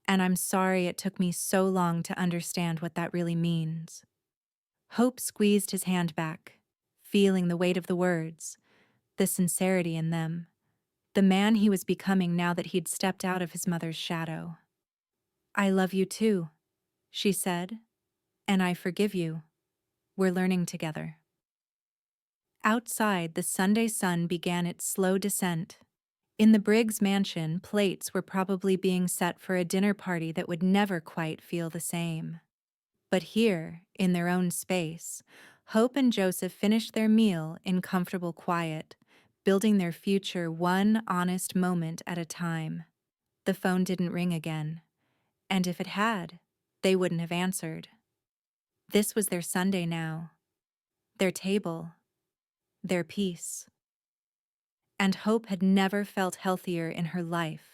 And I'm sorry it took me so long to understand what that really means." Hope squeezed his hand back, feeling the weight of the words, the sincerity in them, the man he was becoming now that he'd stepped out of his mother's shadow. "I love you too," she said, "and I forgive you. We're learning together." Outside, the Sunday sun began its slow descent. In the Briggs mansion, plates were probably being set for a dinner party that would never quite feel the same. But here, in their own space, Hope and Joseph finished their meal in comfortable quiet, building their future one honest moment at a time. The phone didn't ring again, and if it had, they wouldn't have answered. This was their Sunday now, their table, their peace. And Hope had never felt healthier in her life.